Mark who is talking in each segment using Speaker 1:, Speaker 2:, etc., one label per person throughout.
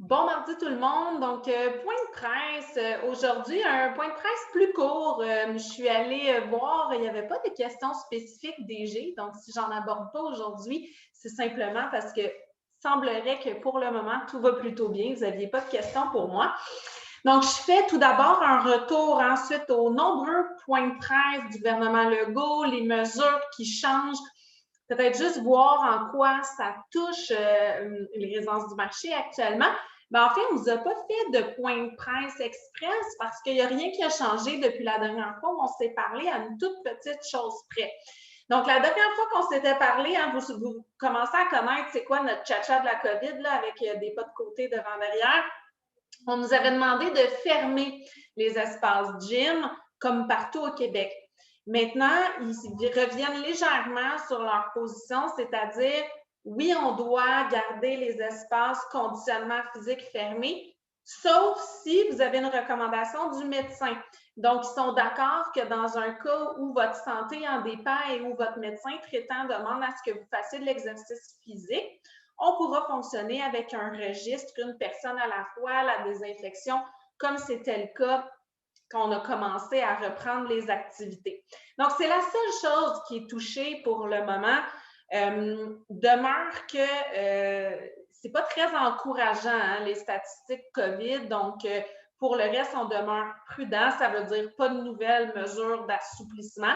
Speaker 1: Bon mardi tout le monde. Donc, point de presse. Aujourd'hui, un point de presse plus court. Je suis allée voir, il n'y avait pas de questions spécifiques DG. Donc, si j'en aborde pas aujourd'hui, c'est simplement parce que semblerait que pour le moment, tout va plutôt bien. Vous n'aviez pas de questions pour moi. Donc, je fais tout d'abord un retour ensuite aux nombreux points de presse du gouvernement Legault, les mesures qui changent. Peut-être juste voir en quoi ça touche les résidences du marché actuellement. Ben, en fait, on ne vous a pas fait de point de presse express parce qu'il n'y a rien qui a changé depuis la dernière fois où on s'est parlé à une toute petite chose près. Donc, la dernière fois qu'on s'était parlé, hein, vous commencez à connaître c'est quoi notre tcha-tcha de la COVID là, avec des pas de côté devant derrière. On nous avait demandé de fermer les espaces gym comme partout au Québec. Maintenant, ils reviennent légèrement sur leur position, c'est-à-dire, oui, on doit garder les espaces conditionnement physique fermés, sauf si vous avez une recommandation du médecin. Donc, ils sont d'accord que dans un cas où votre santé en dépend et où votre médecin traitant demande à ce que vous fassiez de l'exercice physique, on pourra fonctionner avec un registre, une personne à la fois, la désinfection, comme c'était le cas quand on a commencé à reprendre les activités. Donc, c'est la seule chose qui est touchée pour le moment. Demeure que c'est pas très encourageant, hein, les statistiques COVID. Donc, pour le reste, on demeure prudent. Ça veut dire pas de nouvelles mesures d'assouplissement.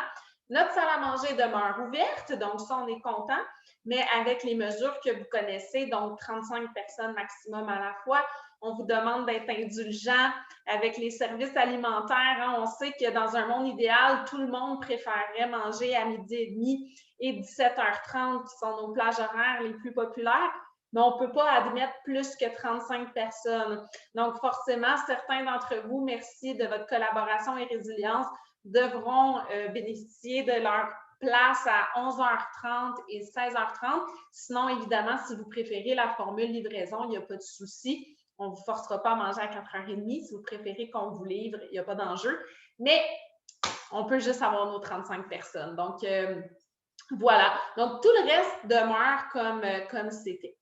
Speaker 1: Notre salle à manger demeure ouverte, donc ça, on est content, mais avec les mesures que vous connaissez, donc 35 personnes maximum à la fois, on vous demande d'être indulgent avec les services alimentaires. Hein. On sait que dans un monde idéal, tout le monde préférerait manger à midi et demi et 17h30, qui sont nos plages horaires les plus populaires, mais on ne peut pas admettre plus que 35 personnes. Donc, forcément, certains d'entre vous, merci de votre collaboration et résilience, devront bénéficier de leur place à 11h30 et 16h30. Sinon, évidemment, si vous préférez la formule livraison, il n'y a pas de souci. On ne vous forcera pas à manger à 4h30. Si vous préférez qu'on vous livre, il n'y a pas d'enjeu. Mais on peut juste avoir nos 35 personnes. Donc, voilà. Donc, tout le reste demeure comme c'était.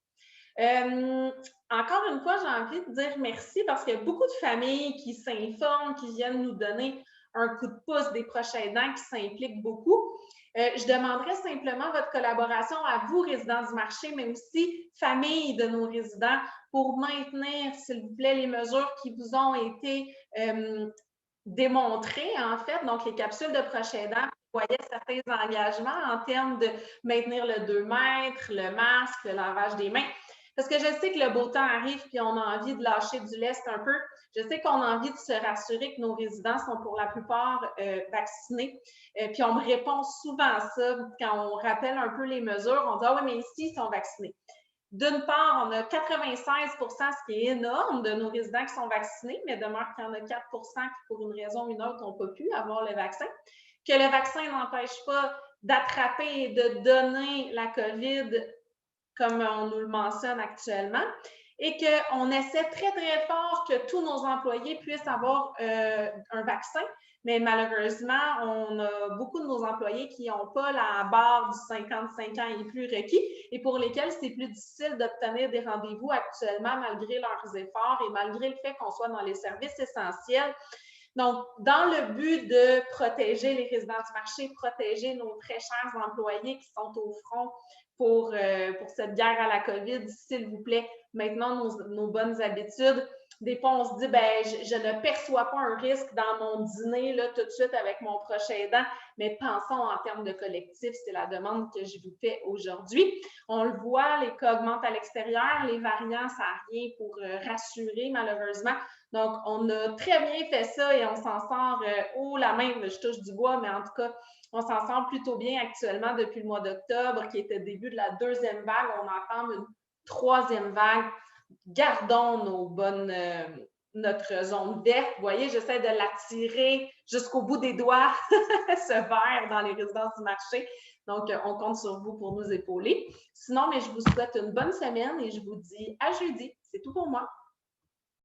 Speaker 1: Encore une fois, j'ai envie de dire merci parce qu'il y a beaucoup de familles qui s'informent, qui viennent nous donner un coup de pouce, des proches aidants qui s'impliquent beaucoup. Je demanderais simplement votre collaboration à vous, résidents du marché, mais aussi familles de nos résidents, pour maintenir, s'il vous plaît, les mesures qui vous ont été démontrées, en fait. Donc, les capsules de proches aidants prévoyaient certains engagements en termes de maintenir le 2 mètres, le masque, le lavage des mains. Parce que je sais que le beau temps arrive puis on a envie de lâcher du lest un peu. Je sais qu'on a envie de se rassurer que nos résidents sont pour la plupart vaccinés. Puis on me répond souvent ça quand on rappelle un peu les mesures. On dit « Ah oui, mais ici, ils sont vaccinés ». D'une part, on a 96 ce qui est énorme, de nos résidents qui sont vaccinés, mais demeure qu'il y en a 4 qui, pour une raison ou une autre, n'ont pas pu avoir le vaccin. Que le vaccin n'empêche pas d'attraper et de donner la COVID comme on nous le mentionne actuellement, et qu'on essaie très, très fort que tous nos employés puissent avoir un vaccin, mais malheureusement, on a beaucoup de nos employés qui n'ont pas la barre du 55 ans et plus requis et pour lesquels c'est plus difficile d'obtenir des rendez-vous actuellement malgré leurs efforts et malgré le fait qu'on soit dans les services essentiels. Donc, dans le but de protéger les résidents du marché, protéger nos très chers employés qui sont au front pour cette guerre à la COVID, s'il vous plaît, maintenant nos bonnes habitudes. Des fois, on se dit, ben, je ne perçois pas un risque dans mon dîner là, tout de suite avec mon prochain aidant, mais pensons en termes de collectif, c'est la demande que je vous fais aujourd'hui. On le voit, les cas augmentent à l'extérieur, les variants, ça n'a rien pour rassurer malheureusement. Donc, on a très bien fait ça et on s'en sort haut la main. Je touche du bois, mais en tout cas, on s'en sort plutôt bien actuellement depuis le mois d'octobre, qui était le début de la deuxième vague. On entame une troisième vague. Gardons notre zone verte. Vous voyez, j'essaie de l'attirer jusqu'au bout des doigts, ce vert dans les résidences du marché. Donc, on compte sur vous pour nous épauler. Sinon, mais je vous souhaite une bonne semaine et je vous dis à jeudi. C'est tout pour moi.